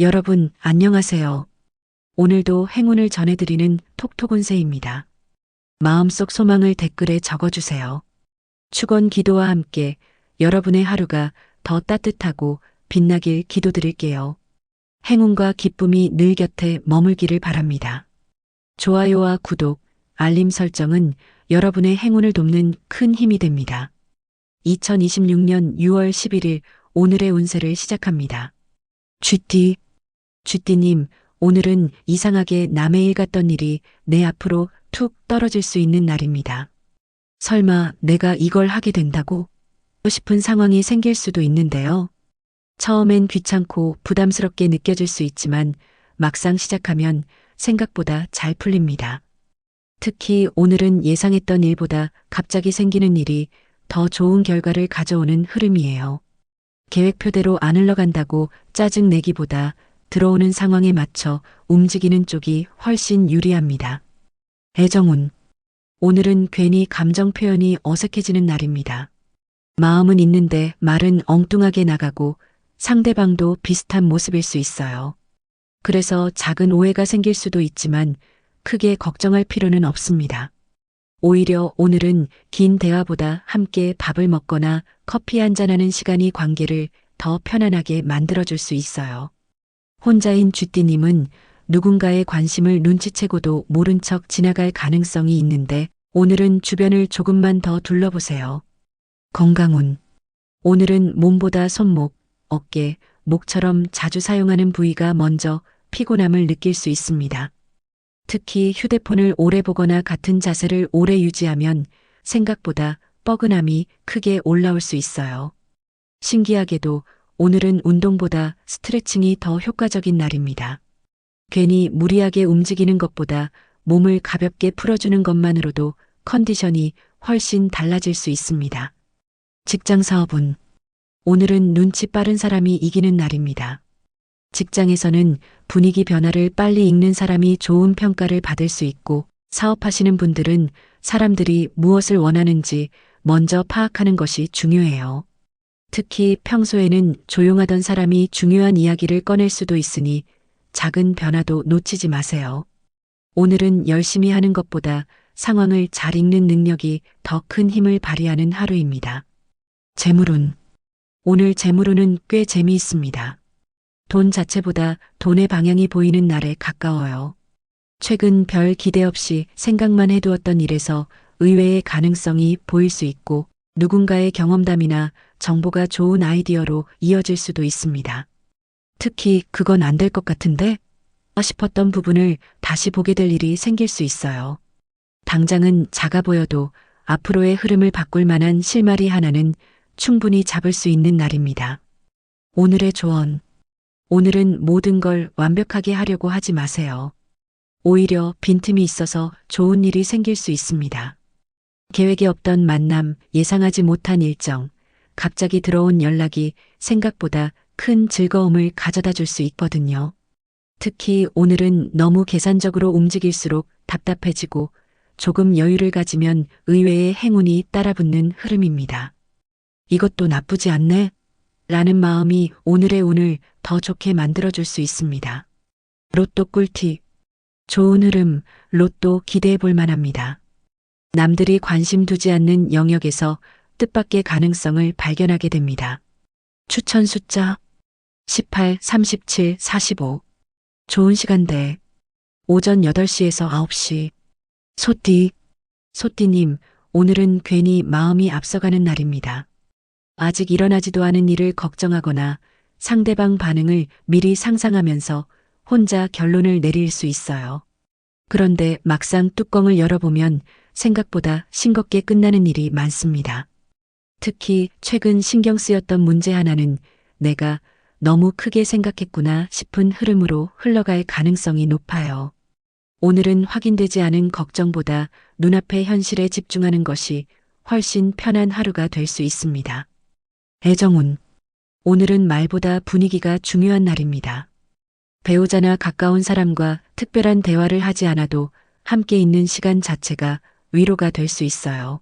여러분, 안녕하세요. 오늘도 행운을 전해드리는 톡톡운세입니다. 마음속 소망을 댓글에 적어주세요. 축원 기도와 함께 여러분의 하루가 더 따뜻하고 빛나길 기도드릴게요. 행운과 기쁨이 늘 곁에 머물기를 바랍니다. 좋아요와 구독, 알림 설정은 여러분의 행운을 돕는 큰 힘이 됩니다. 2026년 6월 11일 오늘의 운세를 시작합니다. 쥐띠님, 오늘은 이상하게 남의 일 같던 일이 내 앞으로 툭 떨어질 수 있는 날입니다. 설마 내가 이걸 하게 된다고? 싶은 상황이 생길 수도 있는데요. 처음엔 귀찮고 부담스럽게 느껴질 수 있지만 막상 시작하면 생각보다 잘 풀립니다. 특히 오늘은 예상했던 일보다 갑자기 생기는 일이 더 좋은 결과를 가져오는 흐름이에요. 계획표대로 안 흘러간다고 짜증 내기보다 들어오는 상황에 맞춰 움직이는 쪽이 훨씬 유리합니다. 애정운. 오늘은 괜히 감정 표현이 어색해지는 날입니다. 마음은 있는데 말은 엉뚱하게 나가고 상대방도 비슷한 모습일 수 있어요. 그래서 작은 오해가 생길 수도 있지만 크게 걱정할 필요는 없습니다. 오히려 오늘은 긴 대화보다 함께 밥을 먹거나 커피 한잔하는 시간이 관계를 더 편안하게 만들어줄 수 있어요. 혼자인 쥐띠님은 누군가의 관심을 눈치채고도 모른 척 지나갈 가능성이 있는데 오늘은 주변을 조금만 더 둘러보세요. 건강운. 오늘은 몸보다 손목, 어깨, 목처럼 자주 사용하는 부위가 먼저 피곤함을 느낄 수 있습니다. 특히 휴대폰을 오래 보거나 같은 자세를 오래 유지하면 생각보다 뻐근함이 크게 올라올 수 있어요. 신기하게도 오늘은 운동보다 스트레칭이 더 효과적인 날입니다. 괜히 무리하게 움직이는 것보다 몸을 가볍게 풀어주는 것만으로도 컨디션이 훨씬 달라질 수 있습니다. 직장 사업운. 오늘은 눈치 빠른 사람이 이기는 날입니다. 직장에서는 분위기 변화를 빨리 읽는 사람이 좋은 평가를 받을 수 있고 사업하시는 분들은 사람들이 무엇을 원하는지 먼저 파악하는 것이 중요해요. 특히 평소에는 조용하던 사람이 중요한 이야기를 꺼낼 수도 있으니 작은 변화도 놓치지 마세요. 오늘은 열심히 하는 것보다 상황을 잘 읽는 능력이 더 큰 힘을 발휘하는 하루입니다. 재물운. 오늘 재물운은 꽤 재미있습니다. 돈 자체보다 돈의 방향이 보이는 날에 가까워요. 최근 별 기대 없이 생각만 해두었던 일에서 의외의 가능성이 보일 수 있고 누군가의 경험담이나 정보가 좋은 아이디어로 이어질 수도 있습니다. 특히 그건 안 될 것 같은데? 싶었던 부분을 다시 보게 될 일이 생길 수 있어요. 당장은 작아 보여도 앞으로의 흐름을 바꿀 만한 실마리 하나는 충분히 잡을 수 있는 날입니다. 오늘의 조언. 오늘은 모든 걸 완벽하게 하려고 하지 마세요. 오히려 빈틈이 있어서 좋은 일이 생길 수 있습니다. 계획에 없던 만남, 예상하지 못한 일정, 갑자기 들어온 연락이 생각보다 큰 즐거움을 가져다 줄 수 있거든요. 특히 오늘은 너무 계산적으로 움직일수록 답답해지고 조금 여유를 가지면 의외의 행운이 따라붙는 흐름입니다. 이것도 나쁘지 않네? 라는 마음이 오늘의 운을 더 좋게 만들어줄 수 있습니다. 로또 꿀팁. 좋은 흐름, 로또 기대해 볼 만합니다. 남들이 관심 두지 않는 영역에서 뜻밖의 가능성을 발견하게 됩니다. 추천 숫자 18, 37, 45. 좋은 시간대 오전 8시에서 9시. 소띠님, 오늘은 괜히 마음이 앞서가는 날입니다. 아직 일어나지도 않은 일을 걱정하거나 상대방 반응을 미리 상상하면서 혼자 결론을 내릴 수 있어요. 그런데 막상 뚜껑을 열어보면 생각보다 싱겁게 끝나는 일이 많습니다. 특히 최근 신경 쓰였던 문제 하나는 내가 너무 크게 생각했구나 싶은 흐름으로 흘러갈 가능성이 높아요. 오늘은 확인되지 않은 걱정보다 눈앞의 현실에 집중하는 것이 훨씬 편한 하루가 될 수 있습니다. 애정운. 오늘은 말보다 분위기가 중요한 날입니다. 배우자나 가까운 사람과 특별한 대화를 하지 않아도 함께 있는 시간 자체가 위로가 될 수 있어요.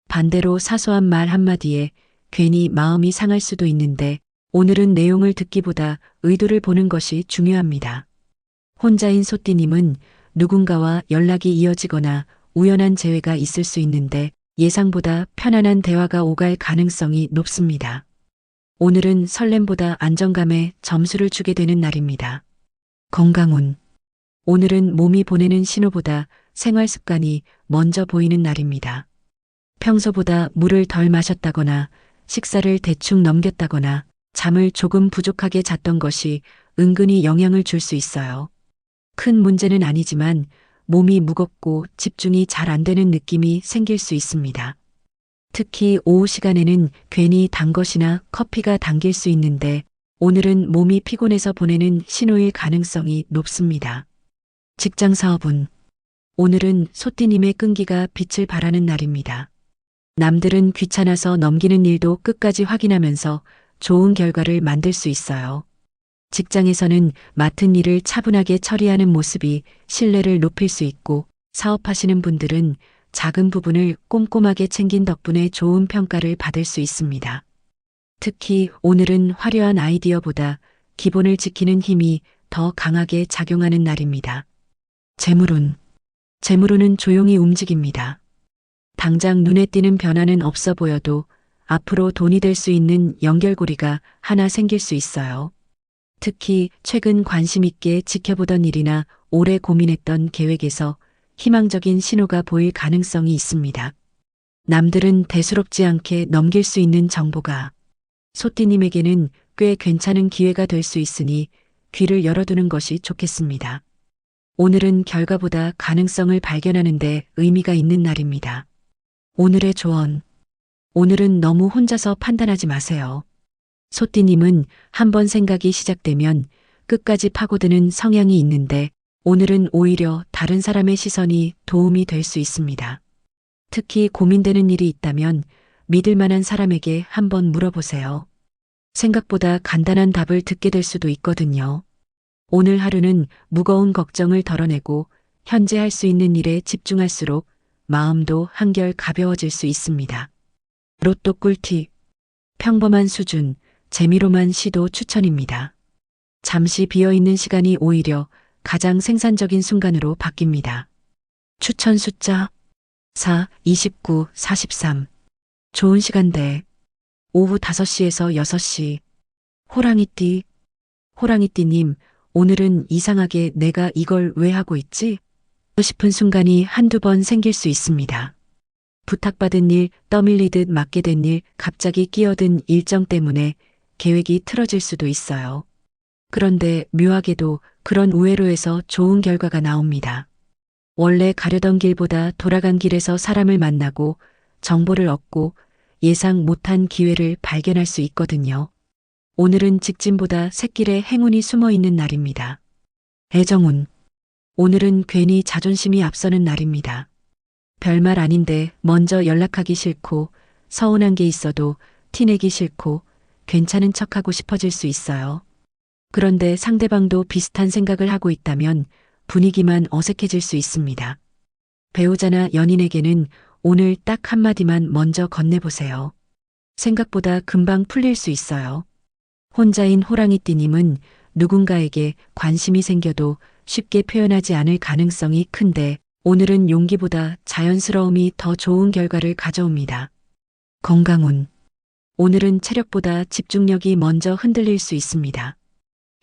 반대로 사소한 말 한마디에 괜히 마음이 상할 수도 있는데 오늘은 내용을 듣기보다 의도를 보는 것이 중요합니다. 혼자인 소띠님은 누군가와 연락이 이어지거나 우연한 재회가 있을 수 있는데 예상보다 편안한 대화가 오갈 가능성이 높습니다. 오늘은 설렘보다 안정감에 점수를 주게 되는 날입니다. 건강운. 오늘은 몸이 보내는 신호보다 생활 습관이 먼저 보이는 날입니다. 평소보다 물을 덜 마셨다거나 식사를 대충 넘겼다거나 잠을 조금 부족하게 잤던 것이 은근히 영향을 줄 수 있어요. 큰 문제는 아니지만 몸이 무겁고 집중이 잘 안 되는 느낌이 생길 수 있습니다. 특히 오후 시간에는 괜히 단 것이나 커피가 당길 수 있는데 오늘은 몸이 피곤해서 보내는 신호일 가능성이 높습니다. 직장 사업운. 오늘은 소띠님의 끈기가 빛을 발하는 날입니다. 남들은 귀찮아서 넘기는 일도 끝까지 확인하면서 좋은 결과를 만들 수 있어요. 직장에서는 맡은 일을 차분하게 처리하는 모습이 신뢰를 높일 수 있고 사업하시는 분들은 작은 부분을 꼼꼼하게 챙긴 덕분에 좋은 평가를 받을 수 있습니다. 특히 오늘은 화려한 아이디어보다 기본을 지키는 힘이 더 강하게 작용하는 날입니다. 재물운. 재물운은 조용히 움직입니다. 당장 눈에 띄는 변화는 없어 보여도 앞으로 돈이 될 수 있는 연결고리가 하나 생길 수 있어요. 특히 최근 관심 있게 지켜보던 일이나 오래 고민했던 계획에서 희망적인 신호가 보일 가능성이 있습니다. 남들은 대수롭지 않게 넘길 수 있는 정보가 소띠님에게는 꽤 괜찮은 기회가 될 수 있으니 귀를 열어두는 것이 좋겠습니다. 오늘은 결과보다 가능성을 발견하는 데 의미가 있는 날입니다. 오늘의 조언. 오늘은 너무 혼자서 판단하지 마세요. 소띠님은 한번 생각이 시작되면 끝까지 파고드는 성향이 있는데 오늘은 오히려 다른 사람의 시선이 도움이 될 수 있습니다. 특히 고민되는 일이 있다면 믿을 만한 사람에게 한번 물어보세요. 생각보다 간단한 답을 듣게 될 수도 있거든요. 오늘 하루는 무거운 걱정을 덜어내고 현재 할 수 있는 일에 집중할수록 마음도 한결 가벼워질 수 있습니다. 로또 꿀팁. 평범한 수준, 재미로만 시도 추천입니다. 잠시 비어있는 시간이 오히려 가장 생산적인 순간으로 바뀝니다. 추천 숫자 4, 29, 43. 좋은 시간대 오후 5시에서 6시. 호랑이띠. 호랑이띠님, 오늘은 이상하게 내가 이걸 왜 하고 있지? 싶은 순간이 한두 번 생길 수 있습니다. 부탁받은 일, 떠밀리듯 맡게 된 일, 갑자기 끼어든 일정 때문에 계획이 틀어질 수도 있어요. 그런데 묘하게도 그런 우회로에서 좋은 결과가 나옵니다. 원래 가려던 길보다 돌아간 길에서 사람을 만나고 정보를 얻고 예상 못한 기회를 발견할 수 있거든요. 오늘은 직진보다 샛길에 행운이 숨어 있는 날입니다. 애정운. 오늘은 괜히 자존심이 앞서는 날입니다. 별말 아닌데 먼저 연락하기 싫고 서운한 게 있어도 티내기 싫고 괜찮은 척하고 싶어질 수 있어요. 그런데 상대방도 비슷한 생각을 하고 있다면 분위기만 어색해질 수 있습니다. 배우자나 연인에게는 오늘 딱 한마디만 먼저 건네보세요. 생각보다 금방 풀릴 수 있어요. 혼자인 호랑이띠님은 누군가에게 관심이 생겨도 쉽게 표현하지 않을 가능성이 큰데 오늘은 용기보다 자연스러움이 더 좋은 결과를 가져옵니다. 건강운. 오늘은 체력보다 집중력이 먼저 흔들릴 수 있습니다.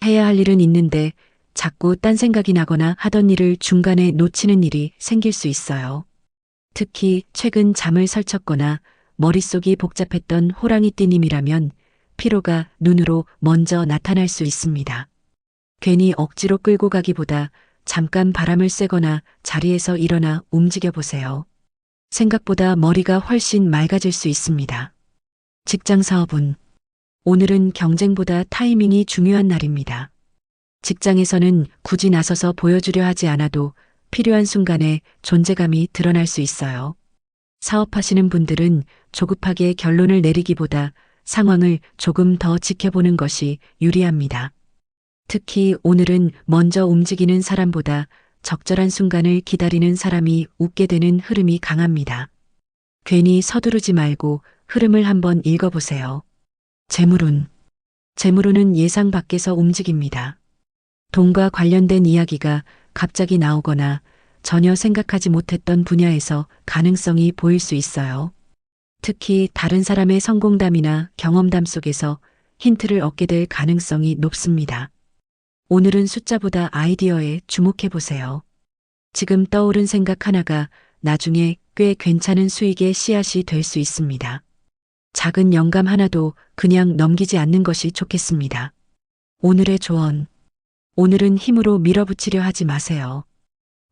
해야 할 일은 있는데 자꾸 딴 생각이 나거나 하던 일을 중간에 놓치는 일이 생길 수 있어요. 특히 최근 잠을 설쳤거나 머릿속이 복잡했던 호랑이띠님이라면 피로가 눈으로 먼저 나타날 수 있습니다. 괜히 억지로 끌고 가기보다 잠깐 바람을 쐬거나 자리에서 일어나 움직여 보세요. 생각보다 머리가 훨씬 맑아질 수 있습니다. 직장 사업운. 오늘은 경쟁보다 타이밍이 중요한 날입니다. 직장에서는 굳이 나서서 보여주려 하지 않아도 필요한 순간에 존재감이 드러날 수 있어요. 사업하시는 분들은 조급하게 결론을 내리기보다 상황을 조금 더 지켜보는 것이 유리합니다. 특히 오늘은 먼저 움직이는 사람보다 적절한 순간을 기다리는 사람이 웃게 되는 흐름이 강합니다. 괜히 서두르지 말고 흐름을 한번 읽어보세요. 재물운. 재물운은 예상 밖에서 움직입니다. 돈과 관련된 이야기가 갑자기 나오거나 전혀 생각하지 못했던 분야에서 가능성이 보일 수 있어요. 특히 다른 사람의 성공담이나 경험담 속에서 힌트를 얻게 될 가능성이 높습니다. 오늘은 숫자보다 아이디어에 주목해 보세요. 지금 떠오른 생각 하나가 나중에 꽤 괜찮은 수익의 씨앗이 될 수 있습니다. 작은 영감 하나도 그냥 넘기지 않는 것이 좋겠습니다. 오늘의 조언. 오늘은 힘으로 밀어붙이려 하지 마세요.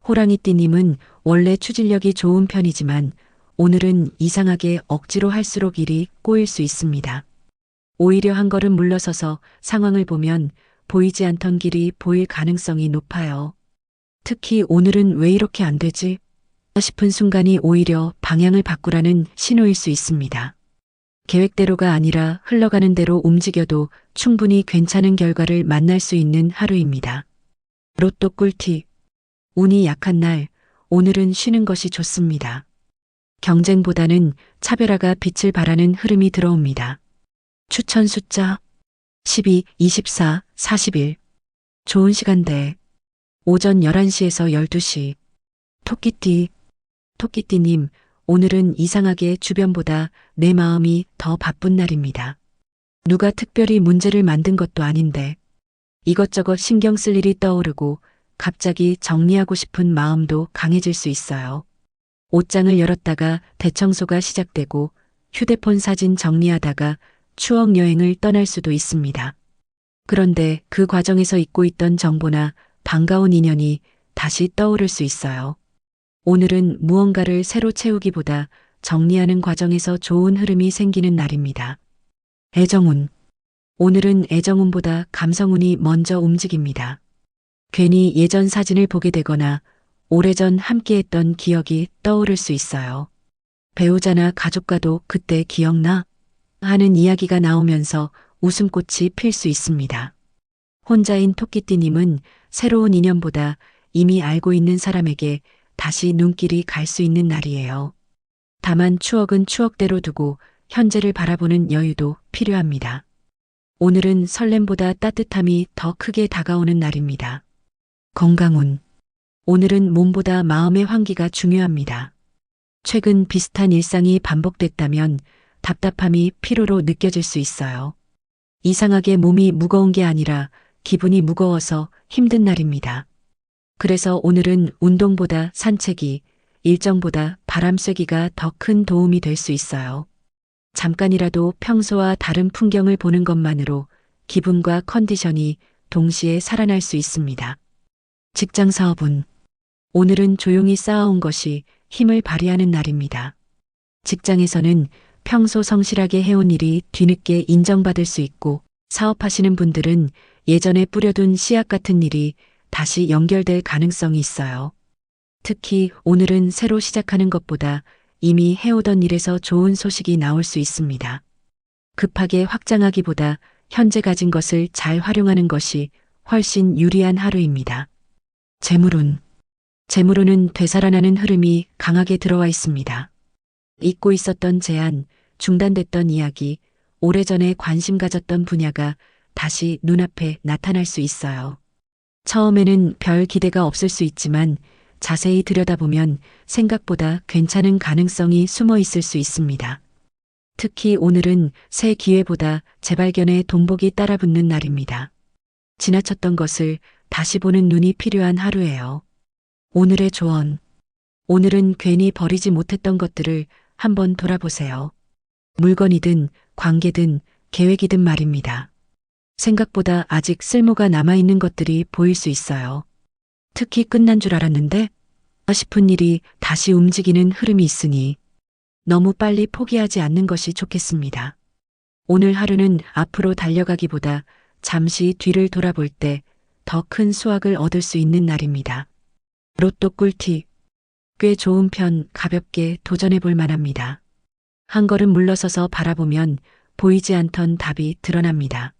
호랑이띠님은 원래 추진력이 좋은 편이지만 오늘은 이상하게 억지로 할수록 일이 꼬일 수 있습니다. 오히려 한 걸음 물러서서 상황을 보면 보이지 않던 길이 보일 가능성이 높아요. 특히 오늘은 왜 이렇게 안 되지? 싶은 순간이 오히려 방향을 바꾸라는 신호일 수 있습니다. 계획대로가 아니라 흘러가는 대로 움직여도 충분히 괜찮은 결과를 만날 수 있는 하루입니다. 로또 꿀팁. 운이 약한 날, 오늘은 쉬는 것이 좋습니다. 경쟁보다는 차별화가 빛을 발하는 흐름이 들어옵니다. 추천 숫자 12, 24, 41. 좋은 시간대. 오전 11시에서 12시. 토끼띠님, 오늘은 이상하게 주변보다 내 마음이 더 바쁜 날입니다. 누가 특별히 문제를 만든 것도 아닌데 이것저것 신경 쓸 일이 떠오르고 갑자기 정리하고 싶은 마음도 강해질 수 있어요. 옷장을 열었다가 대청소가 시작되고 휴대폰 사진 정리하다가 추억 여행을 떠날 수도 있습니다. 그런데 그 과정에서 잊고 있던 정보나 반가운 인연이 다시 떠오를 수 있어요. 오늘은 무언가를 새로 채우기보다 정리하는 과정에서 좋은 흐름이 생기는 날입니다. 애정운. 오늘은 애정운보다 감성운이 먼저 움직입니다. 괜히 예전 사진을 보게 되거나 오래전 함께했던 기억이 떠오를 수 있어요. 배우자나 가족과도 그때 기억나? 하는 이야기가 나오면서 웃음꽃이 필 수 있습니다. 혼자인 토끼띠님은 새로운 인연보다 이미 알고 있는 사람에게 다시 눈길이 갈 수 있는 날이에요. 다만 추억은 추억대로 두고 현재를 바라보는 여유도 필요합니다. 오늘은 설렘보다 따뜻함이 더 크게 다가오는 날입니다. 건강운. 오늘은 몸보다 마음의 환기가 중요합니다. 최근 비슷한 일상이 반복됐다면 답답함이 피로로 느껴질 수 있어요. 이상하게 몸이 무거운 게 아니라 기분이 무거워서 힘든 날입니다. 그래서 오늘은 운동보다 산책이, 일정보다 바람 쐬기가 더 큰 도움이 될 수 있어요. 잠깐이라도 평소와 다른 풍경을 보는 것만으로 기분과 컨디션이 동시에 살아날 수 있습니다. 직장 사업은. 오늘은 조용히 쌓아온 것이 힘을 발휘하는 날입니다. 직장에서는 평소 성실하게 해온 일이 뒤늦게 인정받을 수 있고 사업하시는 분들은 예전에 뿌려둔 씨앗 같은 일이 다시 연결될 가능성이 있어요. 특히 오늘은 새로 시작하는 것보다 이미 해오던 일에서 좋은 소식이 나올 수 있습니다. 급하게 확장하기보다 현재 가진 것을 잘 활용하는 것이 훨씬 유리한 하루입니다. 재물운은 되살아나는 흐름이 강하게 들어와 있습니다. 잊고 있었던 제안, 중단됐던 이야기, 오래전에 관심 가졌던 분야가 다시 눈앞에 나타날 수 있어요. 처음에는 별 기대가 없을 수 있지만 자세히 들여다보면 생각보다 괜찮은 가능성이 숨어 있을 수 있습니다. 특히 오늘은 새 기회보다 재발견의 동복이 따라붙는 날입니다. 지나쳤던 것을 다시 보는 눈이 필요한 하루예요. 오늘의 조언. 오늘은 괜히 버리지 못했던 것들을 한번 돌아보세요. 물건이든 관계든 계획이든 말입니다. 생각보다 아직 쓸모가 남아있는 것들이 보일 수 있어요. 특히 끝난 줄 알았는데 싶은 일이 다시 움직이는 흐름이 있으니 너무 빨리 포기하지 않는 것이 좋겠습니다. 오늘 하루는 앞으로 달려가기보다 잠시 뒤를 돌아볼 때 더 큰 수확을 얻을 수 있는 날입니다. 로또 꿀팁. 꽤 좋은 편 가볍게 도전해 볼 만합니다. 한 걸음 물러서서 바라보면 보이지 않던 답이 드러납니다.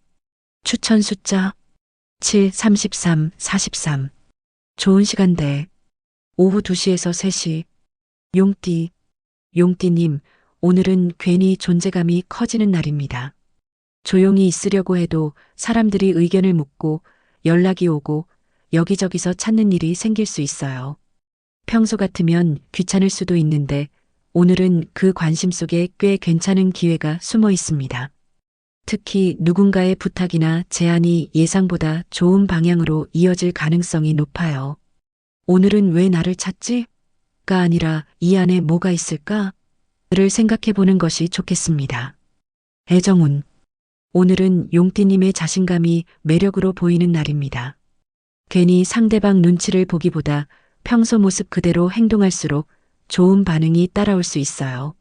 추천 숫자 7, 33, 43. 좋은 시간대. 오후 2시에서 3시. 용띠님, 오늘은 괜히 존재감이 커지는 날입니다. 조용히 있으려고 해도 사람들이 의견을 묻고 연락이 오고 여기저기서 찾는 일이 생길 수 있어요. 평소 같으면 귀찮을 수도 있는데 오늘은 그 관심 속에 꽤 괜찮은 기회가 숨어 있습니다. 특히 누군가의 부탁이나 제안이 예상보다 좋은 방향으로 이어질 가능성이 높아요. 오늘은 왜 나를 찾지? 가 아니라 이 안에 뭐가 있을까? 를 생각해 보는 것이 좋겠습니다. 애정운. 오늘은 용띠님의 자신감이 매력으로 보이는 날입니다. 괜히 상대방 눈치를 보기보다 평소 모습 그대로 행동할수록 좋은 반응이 따라올 수 있어요.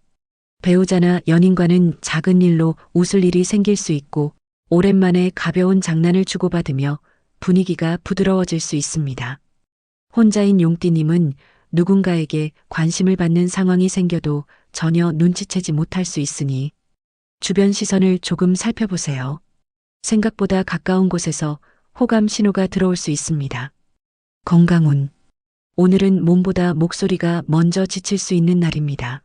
배우자나 연인과는 작은 일로 웃을 일이 생길 수 있고 오랜만에 가벼운 장난을 주고받으며 분위기가 부드러워질 수 있습니다. 혼자인 용띠님은 누군가에게 관심을 받는 상황이 생겨도 전혀 눈치채지 못할 수 있으니 주변 시선을 조금 살펴보세요. 생각보다 가까운 곳에서 호감 신호가 들어올 수 있습니다. 건강운. 오늘은 몸보다 목소리가 먼저 지칠 수 있는 날입니다.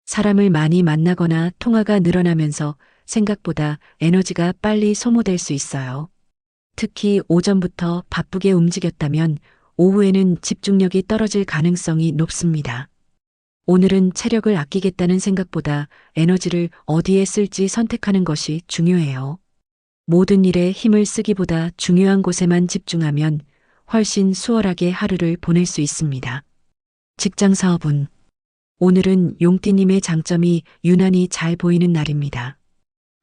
사람을 많이 만나거나 통화가 늘어나면서 생각보다 에너지가 빨리 소모될 수 있어요. 특히 오전부터 바쁘게 움직였다면 오후에는 집중력이 떨어질 가능성이 높습니다. 오늘은 체력을 아끼겠다는 생각보다 에너지를 어디에 쓸지 선택하는 것이 중요해요. 모든 일에 힘을 쓰기보다 중요한 곳에만 집중하면 훨씬 수월하게 하루를 보낼 수 있습니다. 직장 사업운. 오늘은 용띠님의 장점이 유난히 잘 보이는 날입니다.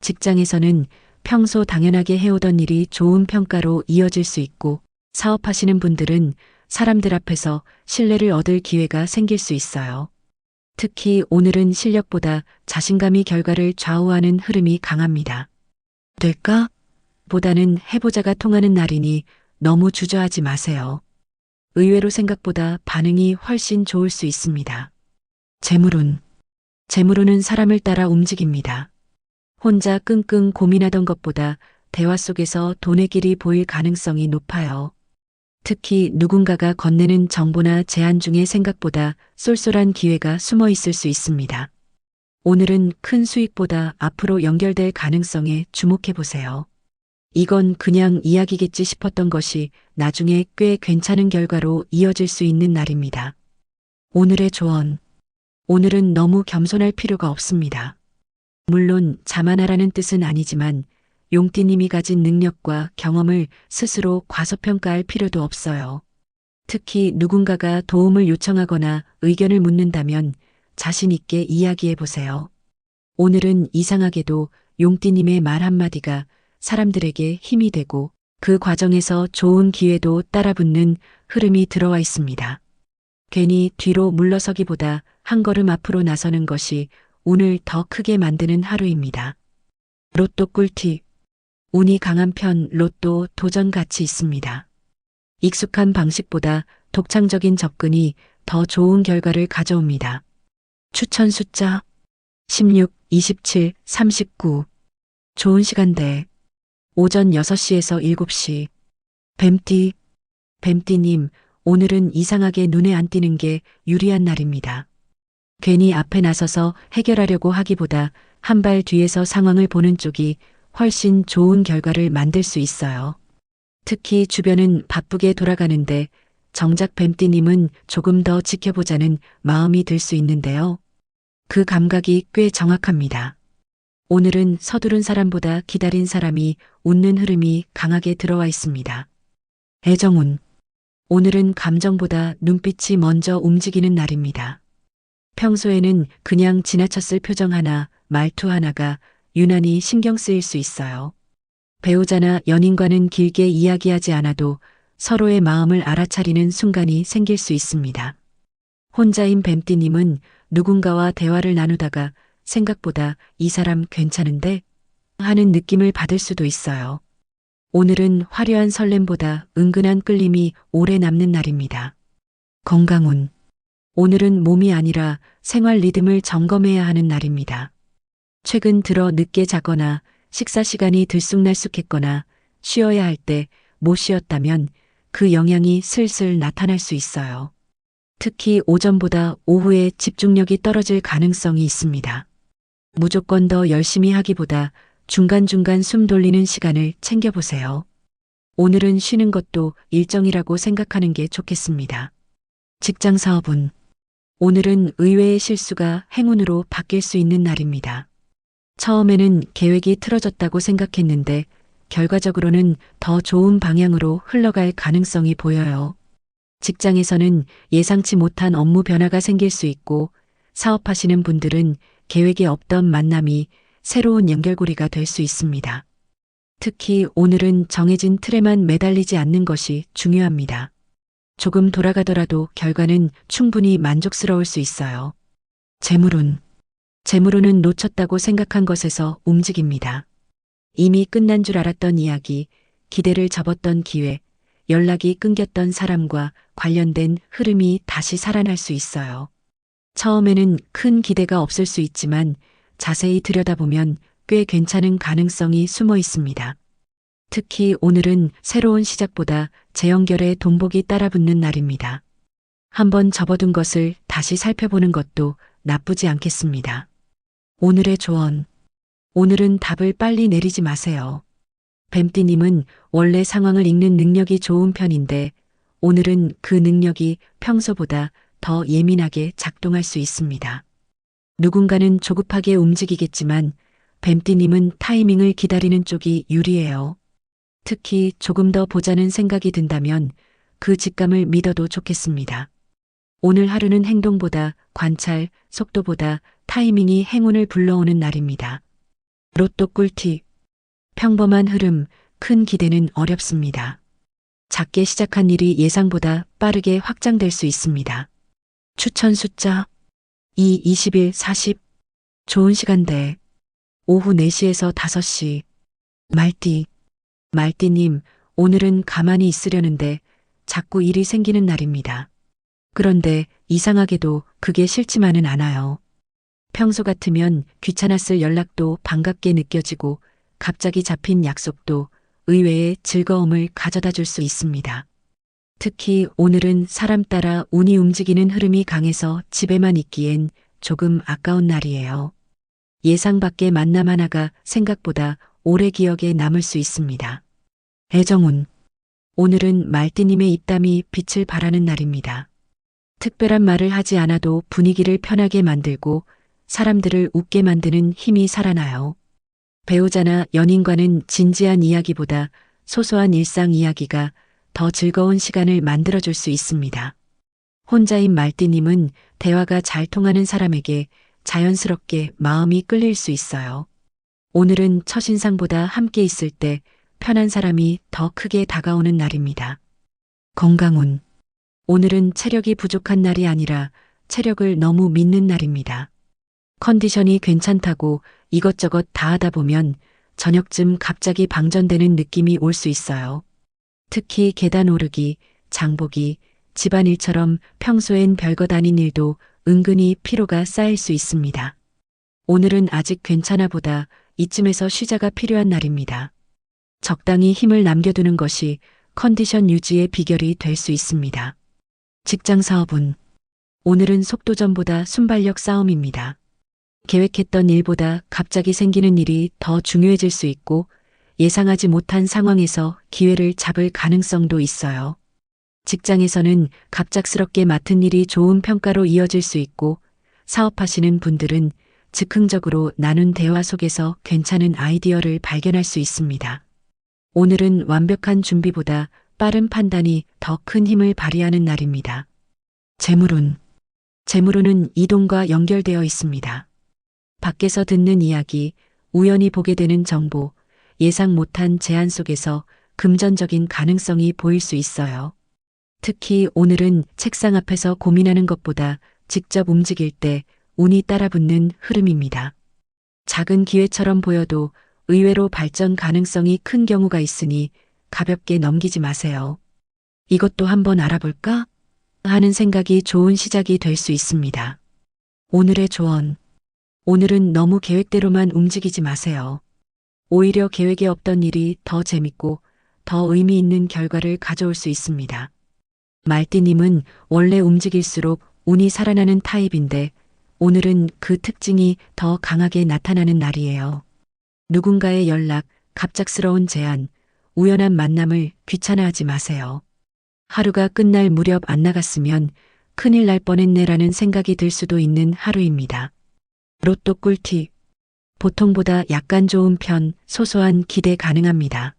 직장에서는 평소 당연하게 해오던 일이 좋은 평가로 이어질 수 있고 사업하시는 분들은 사람들 앞에서 신뢰를 얻을 기회가 생길 수 있어요. 특히 오늘은 실력보다 자신감이 결과를 좌우하는 흐름이 강합니다. 될까? 보다는 해보자가 통하는 날이니 너무 주저하지 마세요. 의외로 생각보다 반응이 훨씬 좋을 수 있습니다. 재물운. 재물운은 사람을 따라 움직입니다. 혼자 끙끙 고민하던 것보다 대화 속에서 돈의 길이 보일 가능성이 높아요. 특히 누군가가 건네는 정보나 제안 중에 생각보다 쏠쏠한 기회가 숨어 있을 수 있습니다. 오늘은 큰 수익보다 앞으로 연결될 가능성에 주목해 보세요. 이건 그냥 이야기겠지 싶었던 것이 나중에 꽤 괜찮은 결과로 이어질 수 있는 날입니다. 오늘의 조언. 오늘은 너무 겸손할 필요가 없습니다. 물론 자만하라는 뜻은 아니지만 용띠님이 가진 능력과 경험을 스스로 과소평가할 필요도 없어요. 특히 누군가가 도움을 요청하거나 의견을 묻는다면 자신 있게 이야기해 보세요. 오늘은 이상하게도 용띠님의 말 한마디가 사람들에게 힘이 되고 그 과정에서 좋은 기회도 따라붙는 흐름이 들어와 있습니다. 괜히 뒤로 물러서기보다 한 걸음 앞으로 나서는 것이 운을 더 크게 만드는 하루입니다. 로또 꿀팁. 운이 강한 편 로또 도전 가치 있습니다. 익숙한 방식보다 독창적인 접근이 더 좋은 결과를 가져옵니다. 추천 숫자 16, 27, 39. 좋은 시간대 오전 6시에서 7시. 뱀띠. 뱀띠님, 오늘은 이상하게 눈에 안 띄는 게 유리한 날입니다. 괜히 앞에 나서서 해결하려고 하기보다 한 발 뒤에서 상황을 보는 쪽이 훨씬 좋은 결과를 만들 수 있어요. 특히 주변은 바쁘게 돌아가는데 정작 뱀띠님은 조금 더 지켜보자는 마음이 들 수 있는데요. 그 감각이 꽤 정확합니다. 오늘은 서두른 사람보다 기다린 사람이 웃는 흐름이 강하게 들어와 있습니다. 애정운. 오늘은 감정보다 눈빛이 먼저 움직이는 날입니다. 평소에는 그냥 지나쳤을 표정 하나, 말투 하나가 유난히 신경 쓰일 수 있어요. 배우자나 연인과는 길게 이야기하지 않아도 서로의 마음을 알아차리는 순간이 생길 수 있습니다. 혼자인 뱀띠님은 누군가와 대화를 나누다가 생각보다 이 사람 괜찮은데? 하는 느낌을 받을 수도 있어요. 오늘은 화려한 설렘보다 은근한 끌림이 오래 남는 날입니다. 건강운. 오늘은 몸이 아니라 생활 리듬을 점검해야 하는 날입니다. 최근 들어 늦게 자거나 식사 시간이 들쑥날쑥했거나 쉬어야 할 때 못 쉬었다면 그 영향이 슬슬 나타날 수 있어요. 특히 오전보다 오후에 집중력이 떨어질 가능성이 있습니다. 무조건 더 열심히 하기보다 중간중간 숨 돌리는 시간을 챙겨보세요. 오늘은 쉬는 것도 일정이라고 생각하는 게 좋겠습니다. 직장 사업은 오늘은 의외의 실수가 행운으로 바뀔 수 있는 날입니다. 처음에는 계획이 틀어졌다고 생각했는데 결과적으로는 더 좋은 방향으로 흘러갈 가능성이 보여요. 직장에서는 예상치 못한 업무 변화가 생길 수 있고 사업하시는 분들은 계획에 없던 만남이 새로운 연결고리가 될 수 있습니다. 특히 오늘은 정해진 틀에만 매달리지 않는 것이 중요합니다. 조금 돌아가더라도 결과는 충분히 만족스러울 수 있어요. 재물운은 놓쳤다고 생각한 것에서 움직입니다. 이미 끝난 줄 알았던 이야기, 기대를 접었던 기회, 연락이 끊겼던 사람과 관련된 흐름이 다시 살아날 수 있어요. 처음에는 큰 기대가 없을 수 있지만 자세히 들여다보면 꽤 괜찮은 가능성이 숨어 있습니다. 특히 오늘은 새로운 시작보다 재연결의 동복이 따라붙는 날입니다. 한번 접어둔 것을 다시 살펴보는 것도 나쁘지 않겠습니다. 오늘의 조언. 오늘은 답을 빨리 내리지 마세요. 뱀띠님은 원래 상황을 읽는 능력이 좋은 편인데 오늘은 그 능력이 평소보다 더 예민하게 작동할 수 있습니다. 누군가는 조급하게 움직이겠지만 뱀띠님은 타이밍을 기다리는 쪽이 유리해요. 특히 조금 더 보자는 생각이 든다면 그 직감을 믿어도 좋겠습니다. 오늘 하루는 행동보다 관찰, 속도보다 타이밍이 행운을 불러오는 날입니다. 로또 꿀팁. 평범한 흐름, 큰 기대는 어렵습니다. 작게 시작한 일이 예상보다 빠르게 확장될 수 있습니다. 추천 숫자 2, 21, 40. 좋은 시간대. 오후 4시에서 5시. 말띠님, 오늘은 가만히 있으려는데 자꾸 일이 생기는 날입니다. 그런데 이상하게도 그게 싫지만은 않아요. 평소 같으면 귀찮았을 연락도 반갑게 느껴지고 갑자기 잡힌 약속도 의외의 즐거움을 가져다 줄 수 있습니다. 특히 오늘은 사람 따라 운이 움직이는 흐름이 강해서 집에만 있기엔 조금 아까운 날이에요. 예상 밖의 만남 하나가 생각보다 오래 기억에 남을 수 있습니다. 애정운. 오늘은 말띠님의 입담이 빛을 발하는 날입니다. 특별한 말을 하지 않아도 분위기를 편하게 만들고 사람들을 웃게 만드는 힘이 살아나요. 배우자나 연인과는 진지한 이야기보다 소소한 일상 이야기가 더 즐거운 시간을 만들어줄 수 있습니다. 혼자인 말띠님은 대화가 잘 통하는 사람에게 자연스럽게 마음이 끌릴 수 있어요. 오늘은 첫인상보다 함께 있을 때 편한 사람이 더 크게 다가오는 날입니다. 건강운. 오늘은 체력이 부족한 날이 아니라 체력을 너무 믿는 날입니다. 컨디션이 괜찮다고 이것저것 다 하다 보면 저녁쯤 갑자기 방전되는 느낌이 올 수 있어요. 특히 계단 오르기, 장보기, 집안일처럼 평소엔 별것 아닌 일도 은근히 피로가 쌓일 수 있습니다. 오늘은 아직 괜찮아 보다 이쯤에서 쉬자가 필요한 날입니다. 적당히 힘을 남겨두는 것이 컨디션 유지의 비결이 될 수 있습니다. 직장 사업은 오늘은 속도전보다 순발력 싸움입니다. 계획했던 일보다 갑자기 생기는 일이 더 중요해질 수 있고 예상하지 못한 상황에서 기회를 잡을 가능성도 있어요. 직장에서는 갑작스럽게 맡은 일이 좋은 평가로 이어질 수 있고 사업하시는 분들은 즉흥적으로 나눈 대화 속에서 괜찮은 아이디어를 발견할 수 있습니다. 오늘은 완벽한 준비보다 빠른 판단이 더 큰 힘을 발휘하는 날입니다. 재물운은 이동과 연결되어 있습니다. 밖에서 듣는 이야기, 우연히 보게 되는 정보, 예상 못한 제안 속에서 금전적인 가능성이 보일 수 있어요. 특히 오늘은 책상 앞에서 고민하는 것보다 직접 움직일 때 운이 따라붙는 흐름입니다. 작은 기회처럼 보여도 의외로 발전 가능성이 큰 경우가 있으니 가볍게 넘기지 마세요. 이것도 한번 알아볼까? 하는 생각이 좋은 시작이 될 수 있습니다. 오늘의 조언. 오늘은 너무 계획대로만 움직이지 마세요. 오히려 계획에 없던 일이 더 재밌고 더 의미 있는 결과를 가져올 수 있습니다. 말띠님은 원래 움직일수록 운이 살아나는 타입인데 오늘은 그 특징이 더 강하게 나타나는 날이에요. 누군가의 연락, 갑작스러운 제안, 우연한 만남을 귀찮아하지 마세요. 하루가 끝날 무렵 안 나갔으면 큰일 날 뻔했네라는 생각이 들 수도 있는 하루입니다. 로또 꿀팁. 보통보다 약간 좋은 편, 소소한 기대 가능합니다.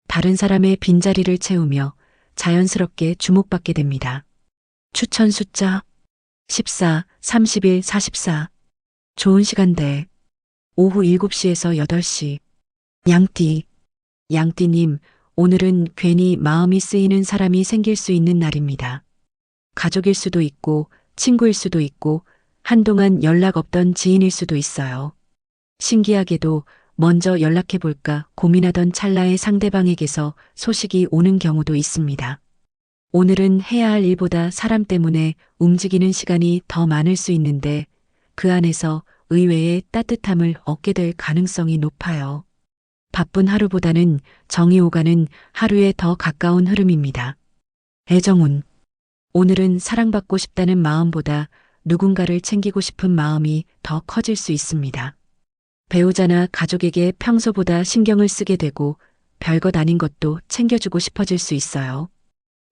다른 사람의 빈자리를 채우며 자연스럽게 주목받게 됩니다. 추천 숫자 14, 31, 44. 좋은 시간대 오후 7시에서 8시. 양띠. 양띠님, 오늘은 괜히 마음이 쓰이는 사람이 생길 수 있는 날입니다. 가족일 수도 있고, 친구일 수도 있고, 한동안 연락 없던 지인일 수도 있어요. 신기하게도 먼저 연락해볼까 고민하던 찰나에 상대방에게서 소식이 오는 경우도 있습니다. 오늘은 해야 할 일보다 사람 때문에 움직이는 시간이 더 많을 수 있는데 그 안에서 의외의 따뜻함을 얻게 될 가능성이 높아요. 바쁜 하루보다는 정이 오가는 하루에 더 가까운 흐름입니다. 애정운. 오늘은 사랑받고 싶다는 마음보다 누군가를 챙기고 싶은 마음이 더 커질 수 있습니다. 배우자나 가족에게 평소보다 신경을 쓰게 되고 별것 아닌 것도 챙겨주고 싶어질 수 있어요.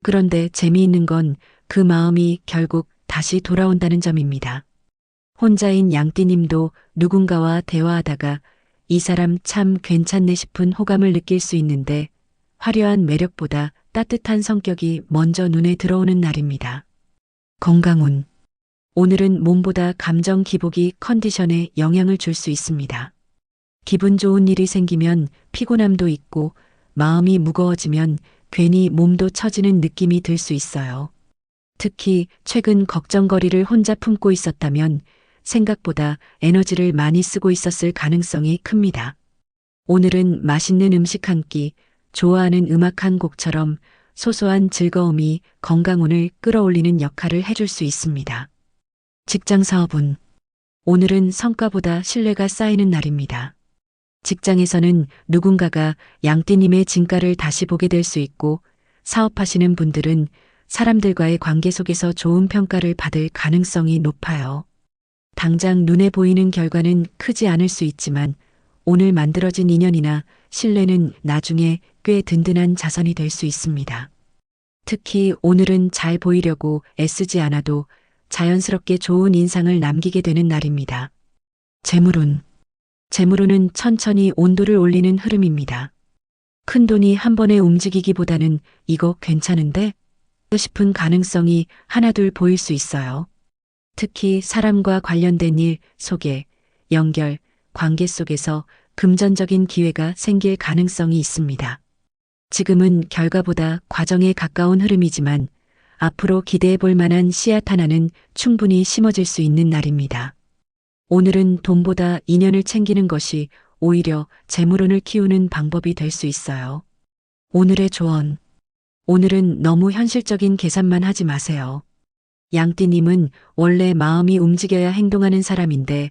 그런데 재미있는 건 그 마음이 결국 다시 돌아온다는 점입니다. 혼자인 양띠님도 누군가와 대화하다가 이 사람 참 괜찮네 싶은 호감을 느낄 수 있는데 화려한 매력보다 따뜻한 성격이 먼저 눈에 들어오는 날입니다. 건강운. 오늘은 몸보다 감정 기복이 컨디션에 영향을 줄 수 있습니다. 기분 좋은 일이 생기면 피곤함도 있고 마음이 무거워지면 괜히 몸도 처지는 느낌이 들 수 있어요. 특히 최근 걱정거리를 혼자 품고 있었다면 생각보다 에너지를 많이 쓰고 있었을 가능성이 큽니다. 오늘은 맛있는 음식 한 끼, 좋아하는 음악 한 곡처럼 소소한 즐거움이 건강운을 끌어올리는 역할을 해줄 수 있습니다. 직장 사업운. 오늘은 성과보다 신뢰가 쌓이는 날입니다. 직장에서는 누군가가 양띠님의 진가를 다시 보게 될 수 있고 사업하시는 분들은 사람들과의 관계 속에서 좋은 평가를 받을 가능성이 높아요. 당장 눈에 보이는 결과는 크지 않을 수 있지만 오늘 만들어진 인연이나 신뢰는 나중에 꽤 든든한 자산이 될 수 있습니다. 특히 오늘은 잘 보이려고 애쓰지 않아도 자연스럽게 좋은 인상을 남기게 되는 날입니다. 재물운. 재물운은 천천히 온도를 올리는 흐름입니다. 큰 돈이 한 번에 움직이기보다는 이거 괜찮은데? 싶은 가능성이 하나둘 보일 수 있어요. 특히 사람과 관련된 일, 소개, 연결, 관계 속에서 금전적인 기회가 생길 가능성이 있습니다. 지금은 결과보다 과정에 가까운 흐름이지만 앞으로 기대해 볼 만한 씨앗 하나는 충분히 심어질 수 있는 날입니다. 오늘은 돈보다 인연을 챙기는 것이 오히려 재물운을 키우는 방법이 될 수 있어요. 오늘의 조언. 오늘은 너무 현실적인 계산만 하지 마세요. 양띠님은 원래 마음이 움직여야 행동하는 사람인데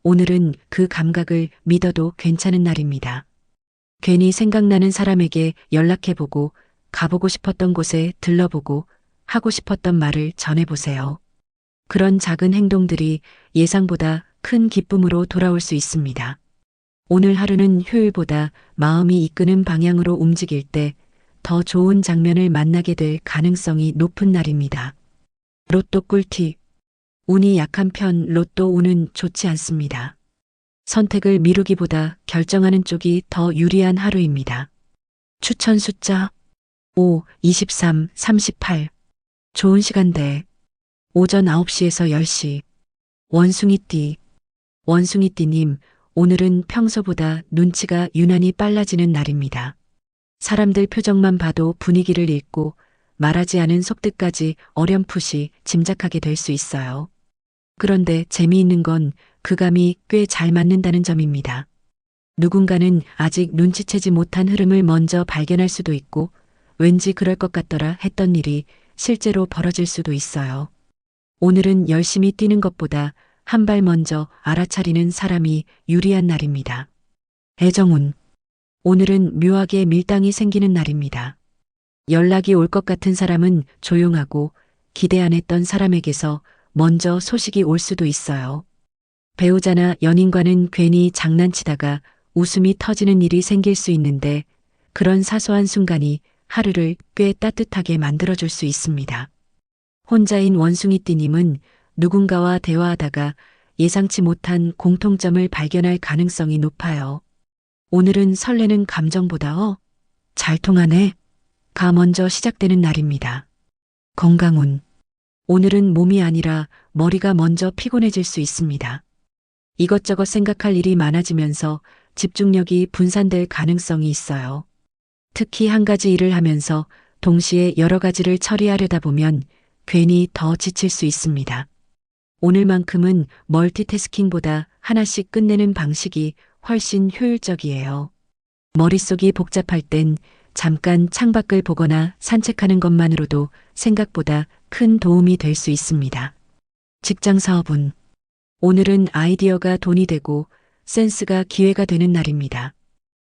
오늘은 그 감각을 믿어도 괜찮은 날입니다. 괜히 생각나는 사람에게 연락해보고 가보고 싶었던 곳에 들러보고 하고 싶었던 말을 전해보세요. 그런 작은 행동들이 예상보다 큰 기쁨으로 돌아올 수 있습니다. 오늘 하루는 휴일보다 마음이 이끄는 방향으로 움직일 때 더 좋은 장면을 만나게 될 가능성이 높은 날입니다. 로또 꿀팁. 운이 약한 편 로또 운은 좋지 않습니다. 선택을 미루기보다 결정하는 쪽이 더 유리한 하루입니다. 추천 숫자 5, 23, 38. 좋은 시간대 오전 9시에서 10시. 원숭이띠. 원숭이띠님, 오늘은 평소보다 눈치가 유난히 빨라지는 날입니다. 사람들 표정만 봐도 분위기를 읽고 말하지 않은 속뜻까지 어렴풋이 짐작하게 될 수 있어요. 그런데 재미있는 건 그 감이 꽤 잘 맞는다는 점입니다. 누군가는 아직 눈치채지 못한 흐름을 먼저 발견할 수도 있고 왠지 그럴 것 같더라 했던 일이 실제로 벌어질 수도 있어요. 오늘은 열심히 뛰는 것보다 한 발 먼저 알아차리는 사람이 유리한 날입니다. 애정운. 오늘은 묘하게 밀당이 생기는 날입니다. 연락이 올 것 같은 사람은 조용하고 기대 안 했던 사람에게서 먼저 소식이 올 수도 있어요. 배우자나 연인과는 괜히 장난치다가 웃음이 터지는 일이 생길 수 있는데 그런 사소한 순간이 하루를 꽤 따뜻하게 만들어줄 수 있습니다. 혼자인 원숭이띠님은 누군가와 대화하다가 예상치 못한 공통점을 발견할 가능성이 높아요. 오늘은 설레는 감정보다 잘 통하네. 가 먼저 시작되는 날입니다. 건강운. 오늘은 몸이 아니라 머리가 먼저 피곤해질 수 있습니다. 이것저것 생각할 일이 많아지면서 집중력이 분산될 가능성이 있어요. 특히 한 가지 일을 하면서 동시에 여러 가지를 처리하려다 보면 괜히 더 지칠 수 있습니다. 오늘만큼은 멀티태스킹보다 하나씩 끝내는 방식이 훨씬 효율적이에요. 머릿속이 복잡할 땐 잠깐 창밖을 보거나 산책하는 것만으로도 생각보다 큰 도움이 될 수 있습니다. 직장 사업은 오늘은 아이디어가 돈이 되고 센스가 기회가 되는 날입니다.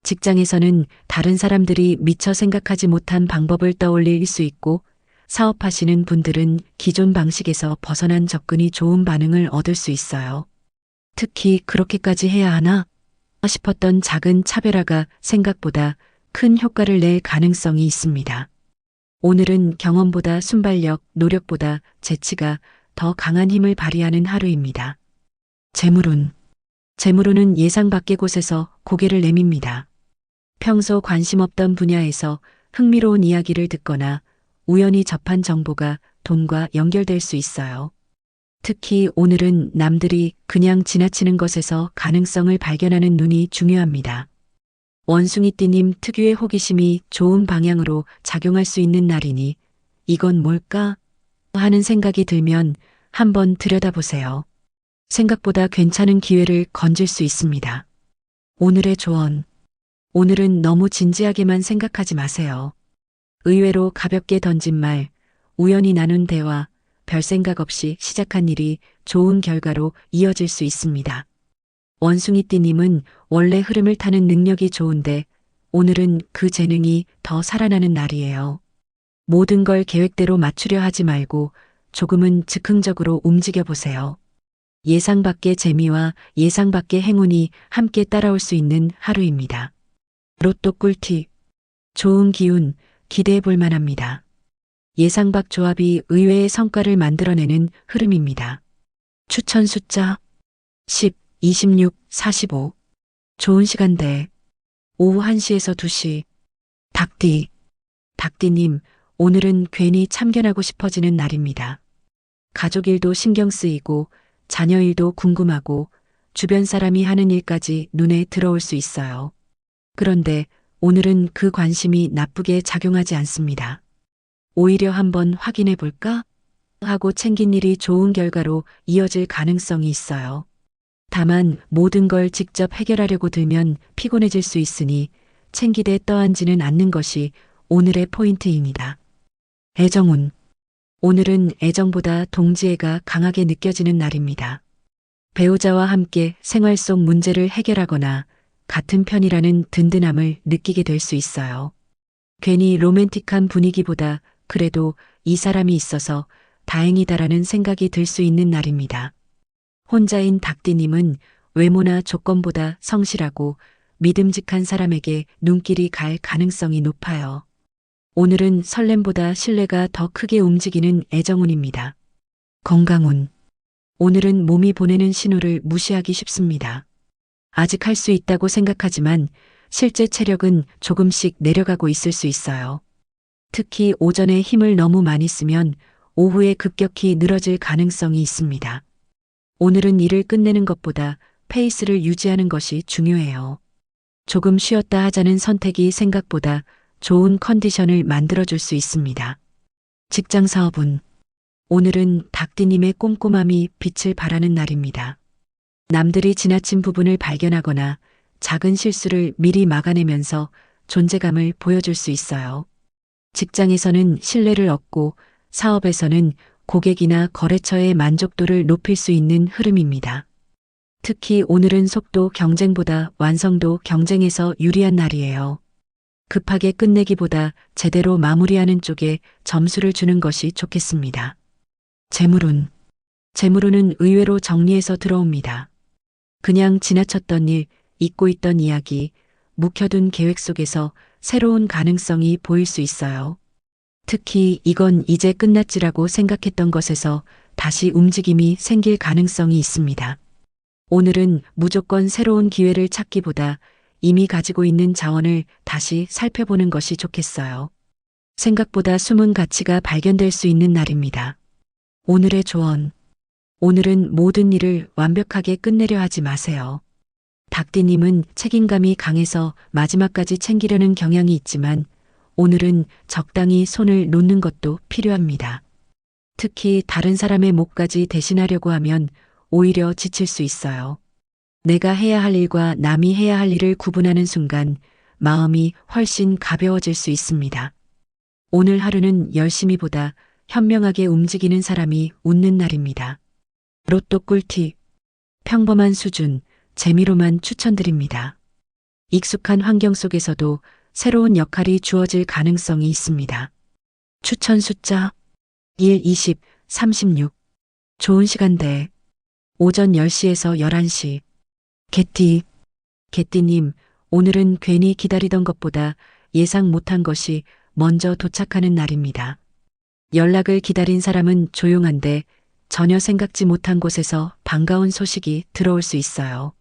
직장에서는 다른 사람들이 미처 생각하지 못한 방법을 떠올릴 수 있고 사업하시는 분들은 기존 방식에서 벗어난 접근이 좋은 반응을 얻을 수 있어요. 특히 그렇게까지 해야 하나 싶었던 작은 차별화가 생각보다 큰 효과를 낼 가능성이 있습니다. 오늘은 경험보다 순발력, 노력보다 재치가 더 강한 힘을 발휘하는 하루입니다. 재물운은 예상 밖의 곳에서 고개를 내밉니다. 평소 관심 없던 분야에서 흥미로운 이야기를 듣거나 우연히 접한 정보가 돈과 연결될 수 있어요. 특히 오늘은 남들이 그냥 지나치는 것에서 가능성을 발견하는 눈이 중요합니다. 원숭이띠님 특유의 호기심이 좋은 방향으로 작용할 수 있는 날이니 이건 뭘까? 하는 생각이 들면 한번 들여다보세요. 생각보다 괜찮은 기회를 건질 수 있습니다. 오늘의 조언. 오늘은 너무 진지하게만 생각하지 마세요. 의외로 가볍게 던진 말, 우연히 나눈 대화, 별 생각 없이 시작한 일이 좋은 결과로 이어질 수 있습니다. 원숭이띠님은 원래 흐름을 타는 능력이 좋은데 오늘은 그 재능이 더 살아나는 날이에요. 모든 걸 계획대로 맞추려 하지 말고 조금은 즉흥적으로 움직여 보세요. 예상 밖의 재미와 예상 밖의 행운이 함께 따라올 수 있는 하루입니다. 로또 꿀팁. 좋은 기운 기대해 볼 만합니다. 예상 밖 조합이 의외의 성과를 만들어내는 흐름입니다. 추천 숫자 10, 26, 45. 좋은 시간대 오후 1시에서 2시. 닭띠님, 오늘은 괜히 참견하고 싶어지는 날입니다. 가족 일도 신경 쓰이고 자녀 일도 궁금하고 주변 사람이 하는 일까지 눈에 들어올 수 있어요. 그런데 오늘은 그 관심이 나쁘게 작용하지 않습니다. 오히려 한번 확인해 볼까? 하고 챙긴 일이 좋은 결과로 이어질 가능성이 있어요. 다만 모든 걸 직접 해결하려고 들면 피곤해질 수 있으니 챙기대 떠안지는 않는 것이 오늘의 포인트입니다. 애정운. 오늘은 애정보다 동지애가 강하게 느껴지는 날입니다. 배우자와 함께 생활 속 문제를 해결하거나 같은 편이라는 든든함을 느끼게 될 수 있어요. 괜히 로맨틱한 분위기보다 그래도 이 사람이 있어서 다행이다라는 생각이 들 수 있는 날입니다. 혼자인 닭띠님은 외모나 조건보다 성실하고 믿음직한 사람에게 눈길이 갈 가능성이 높아요. 오늘은 설렘보다 신뢰가 더 크게 움직이는 애정운입니다. 건강운. 오늘은 몸이 보내는 신호를 무시하기 쉽습니다. 아직 할 수 있다고 생각하지만 실제 체력은 조금씩 내려가고 있을 수 있어요. 특히 오전에 힘을 너무 많이 쓰면 오후에 급격히 늘어질 가능성이 있습니다. 오늘은 일을 끝내는 것보다 페이스를 유지하는 것이 중요해요. 조금 쉬었다 하자는 선택이 생각보다 좋은 컨디션을 만들어줄 수 있습니다. 직장 사업은 오늘은 닭띠님의 꼼꼼함이 빛을 발하는 날입니다. 남들이 지나친 부분을 발견하거나 작은 실수를 미리 막아내면서 존재감을 보여줄 수 있어요. 직장에서는 신뢰를 얻고 사업에서는 고객이나 거래처의 만족도를 높일 수 있는 흐름입니다. 특히 오늘은 속도 경쟁보다 완성도 경쟁에서 유리한 날이에요. 급하게 끝내기보다 제대로 마무리하는 쪽에 점수를 주는 것이 좋겠습니다. 재물운은 의외로 정리해서 들어옵니다. 그냥 지나쳤던 일, 잊고 있던 이야기, 묵혀둔 계획 속에서 새로운 가능성이 보일 수 있어요. 특히 이건 이제 끝났지라고 생각했던 것에서 다시 움직임이 생길 가능성이 있습니다. 오늘은 무조건 새로운 기회를 찾기보다 이미 가지고 있는 자원을 다시 살펴보는 것이 좋겠어요. 생각보다 숨은 가치가 발견될 수 있는 날입니다. 오늘의 조언. 오늘은 모든 일을 완벽하게 끝내려 하지 마세요. 닭띠님은 책임감이 강해서 마지막까지 챙기려는 경향이 있지만 오늘은 적당히 손을 놓는 것도 필요합니다. 특히 다른 사람의 몫까지 대신하려고 하면 오히려 지칠 수 있어요. 내가 해야 할 일과 남이 해야 할 일을 구분하는 순간 마음이 훨씬 가벼워질 수 있습니다. 오늘 하루는 열심히보다 현명하게 움직이는 사람이 웃는 날입니다. 로또 꿀팁. 평범한 수준, 재미로만 추천드립니다. 익숙한 환경 속에서도 새로운 역할이 주어질 가능성이 있습니다. 추천 숫자 1, 20, 36. 좋은 시간대. 오전 10시에서 11시. 개띠님, 오늘은 괜히 기다리던 것보다 예상 못한 것이 먼저 도착하는 날입니다. 연락을 기다린 사람은 조용한데 전혀 생각지 못한 곳에서 반가운 소식이 들어올 수 있어요.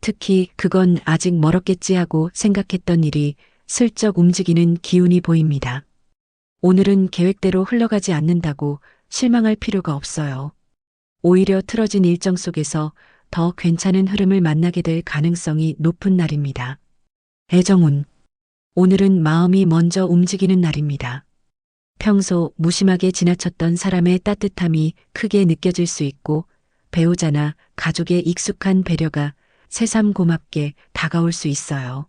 특히 그건 아직 멀었겠지 하고 생각했던 일이 슬쩍 움직이는 기운이 보입니다. 오늘은 계획대로 흘러가지 않는다고 실망할 필요가 없어요. 오히려 틀어진 일정 속에서 더 괜찮은 흐름을 만나게 될 가능성이 높은 날입니다. 애정운. 오늘은 마음이 먼저 움직이는 날입니다. 평소 무심하게 지나쳤던 사람의 따뜻함이 크게 느껴질 수 있고 배우자나 가족의 익숙한 배려가 새삼 고맙게 다가올 수 있어요.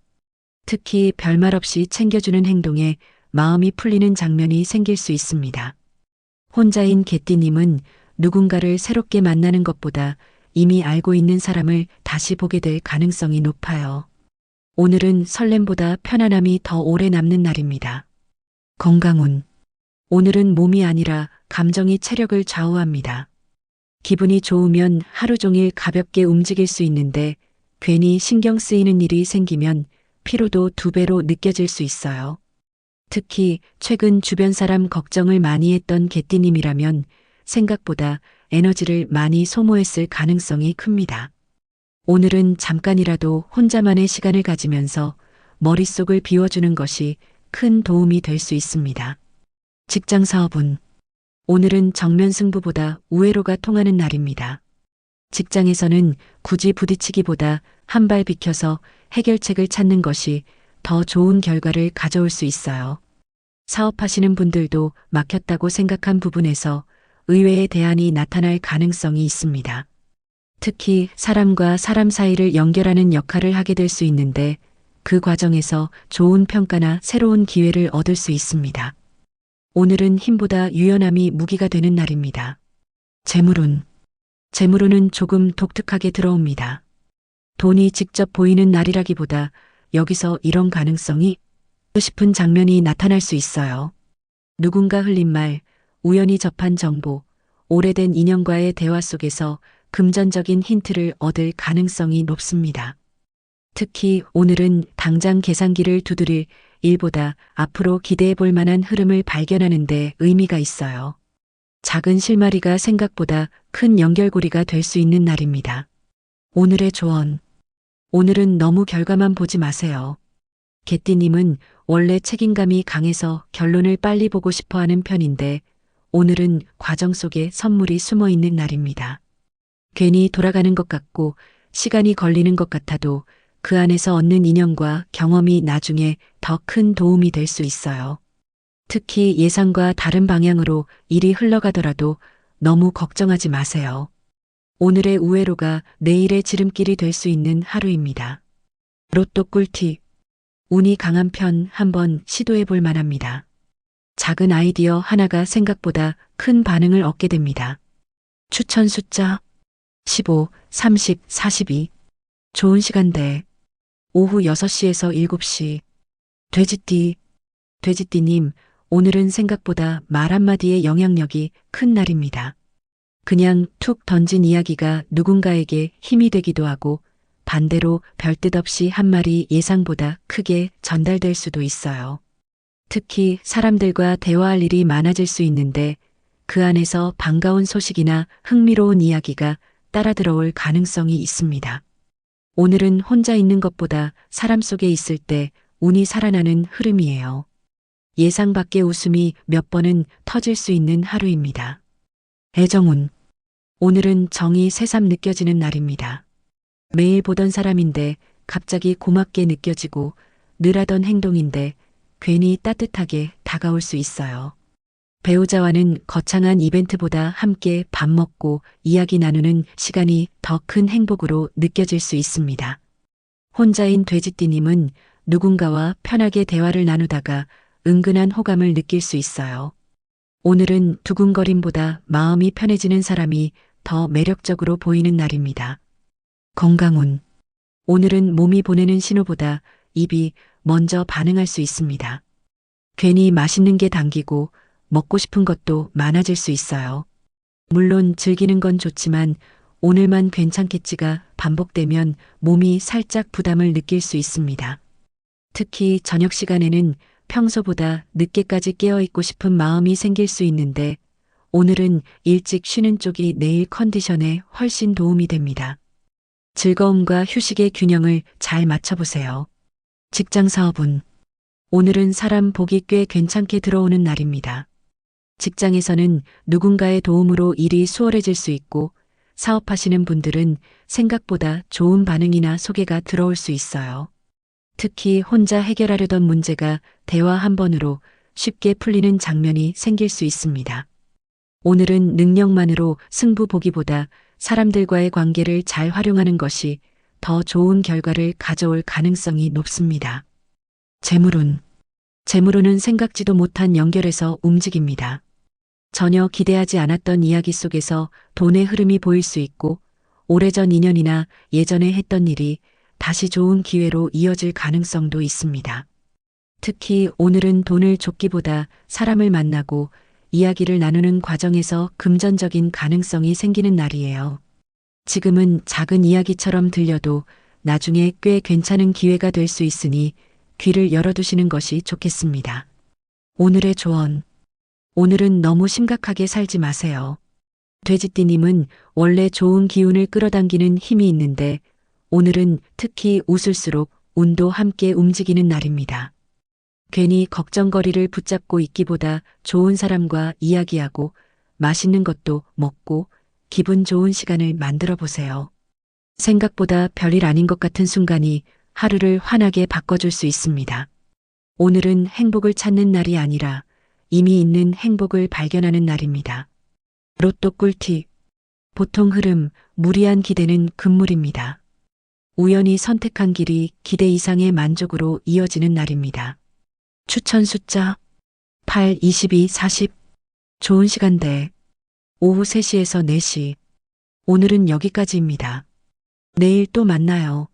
특히 별말 없이 챙겨주는 행동에 마음이 풀리는 장면이 생길 수 있습니다. 혼자인 개띠님은 누군가를 새롭게 만나는 것보다 이미 알고 있는 사람을 다시 보게 될 가능성이 높아요. 오늘은 설렘보다 편안함이 더 오래 남는 날입니다. 건강운. 오늘은 몸이 아니라 감정이 체력을 좌우합니다. 기분이 좋으면 하루 종일 가볍게 움직일 수 있는데 괜히 신경 쓰이는 일이 생기면 피로도 2배로 느껴질 수 있어요. 특히 최근 주변 사람 걱정을 많이 했던 개띠님이라면 생각보다 에너지를 많이 소모했을 가능성이 큽니다. 오늘은 잠깐이라도 혼자만의 시간을 가지면서 머릿속을 비워주는 것이 큰 도움이 될 수 있습니다. 직장 사업운. 오늘은 정면 승부보다 우회로가 통하는 날입니다. 직장에서는 굳이 부딪히기보다 한 발 비켜서 해결책을 찾는 것이 더 좋은 결과를 가져올 수 있어요. 사업하시는 분들도 막혔다고 생각한 부분에서 의외의 대안이 나타날 가능성이 있습니다. 특히 사람과 사람 사이를 연결하는 역할을 하게 될 수 있는데 그 과정에서 좋은 평가나 새로운 기회를 얻을 수 있습니다. 오늘은 힘보다 유연함이 무기가 되는 날입니다. 재물운. 재물운은 조금 독특하게 들어옵니다. 돈이 직접 보이는 날이라기보다 여기서 이런 가능성이 싶은 장면이 나타날 수 있어요. 누군가 흘린 말, 우연히 접한 정보, 오래된 인연과의 대화 속에서 금전적인 힌트를 얻을 가능성이 높습니다. 특히 오늘은 당장 계산기를 두드릴 일보다 앞으로 기대해 볼 만한 흐름을 발견하는 데 의미가 있어요. 작은 실마리가 생각보다 큰 연결고리가 될 수 있는 날입니다. 오늘의 조언. 오늘은 너무 결과만 보지 마세요. 개띠님은 원래 책임감이 강해서 결론을 빨리 보고 싶어 하는 편인데 오늘은 과정 속에 선물이 숨어 있는 날입니다. 괜히 돌아가는 것 같고 시간이 걸리는 것 같아도 그 안에서 얻는 인연과 경험이 나중에 더 큰 도움이 될 수 있어요. 특히 예상과 다른 방향으로 일이 흘러가더라도 너무 걱정하지 마세요. 오늘의 우회로가 내일의 지름길이 될 수 있는 하루입니다. 로또 꿀팁. 운이 강한 편 한번 시도해 볼 만합니다. 작은 아이디어 하나가 생각보다 큰 반응을 얻게 됩니다. 추천 숫자 15, 30, 42. 좋은 시간대. 오후 6시에서 7시. 돼지띠님, 오늘은 생각보다 말 한마디의 영향력이 큰 날입니다. 그냥 툭 던진 이야기가 누군가에게 힘이 되기도 하고 반대로 별뜻 없이 한 말이 예상보다 크게 전달될 수도 있어요. 특히 사람들과 대화할 일이 많아질 수 있는데 그 안에서 반가운 소식이나 흥미로운 이야기가 따라 들어올 가능성이 있습니다. 오늘은 혼자 있는 것보다 사람 속에 있을 때 운이 살아나는 흐름이에요. 예상 밖의 웃음이 몇 번은 터질 수 있는 하루입니다. 애정운. 오늘은 정이 새삼 느껴지는 날입니다. 매일 보던 사람인데 갑자기 고맙게 느껴지고 늘 하던 행동인데 괜히 따뜻하게 다가올 수 있어요. 배우자와는 거창한 이벤트보다 함께 밥 먹고 이야기 나누는 시간이 더 큰 행복으로 느껴질 수 있습니다. 혼자인 돼지띠님은 누군가와 편하게 대화를 나누다가 은근한 호감을 느낄 수 있어요. 오늘은 두근거림보다 마음이 편해지는 사람이 더 매력적으로 보이는 날입니다. 건강운. 오늘은 몸이 보내는 신호보다 입이 먼저 반응할 수 있습니다. 괜히 맛있는 게 당기고 먹고 싶은 것도 많아질 수 있어요. 물론 즐기는 건 좋지만 오늘만 괜찮겠지가 반복되면 몸이 살짝 부담을 느낄 수 있습니다. 특히 저녁 시간에는 평소보다 늦게까지 깨어있고 싶은 마음이 생길 수 있는데 오늘은 일찍 쉬는 쪽이 내일 컨디션에 훨씬 도움이 됩니다. 즐거움과 휴식의 균형을 잘 맞춰보세요. 직장 사업운. 오늘은 사람 복이 꽤 괜찮게 들어오는 날입니다. 직장에서는 누군가의 도움으로 일이 수월해질 수 있고 사업하시는 분들은 생각보다 좋은 반응이나 소개가 들어올 수 있어요. 특히 혼자 해결하려던 문제가 대화 한 번으로 쉽게 풀리는 장면이 생길 수 있습니다. 오늘은 능력만으로 승부 보기보다 사람들과의 관계를 잘 활용하는 것이 더 좋은 결과를 가져올 가능성이 높습니다. 재물운. 재물운은 생각지도 못한 연결에서 움직입니다. 전혀 기대하지 않았던 이야기 속에서 돈의 흐름이 보일 수 있고 오래전 인연이나 예전에 했던 일이 다시 좋은 기회로 이어질 가능성도 있습니다. 특히 오늘은 돈을 줬기보다 사람을 만나고 이야기를 나누는 과정에서 금전적인 가능성이 생기는 날이에요. 지금은 작은 이야기처럼 들려도 나중에 꽤 괜찮은 기회가 될 수 있으니 귀를 열어두시는 것이 좋겠습니다. 오늘의 조언. 오늘은 너무 심각하게 살지 마세요. 돼지띠님은 원래 좋은 기운을 끌어당기는 힘이 있는데 오늘은 특히 웃을수록 운도 함께 움직이는 날입니다. 괜히 걱정거리를 붙잡고 있기보다 좋은 사람과 이야기하고 맛있는 것도 먹고 기분 좋은 시간을 만들어 보세요. 생각보다 별일 아닌 것 같은 순간이 하루를 환하게 바꿔줄 수 있습니다. 오늘은 행복을 찾는 날이 아니라 이미 있는 행복을 발견하는 날입니다. 로또 꿀팁. 보통 흐름, 무리한 기대는 금물입니다. 우연히 선택한 길이 기대 이상의 만족으로 이어지는 날입니다. 추천 숫자 8, 22, 40. 좋은 시간대 오후 3시에서 4시. 오늘은 여기까지입니다. 내일 또 만나요.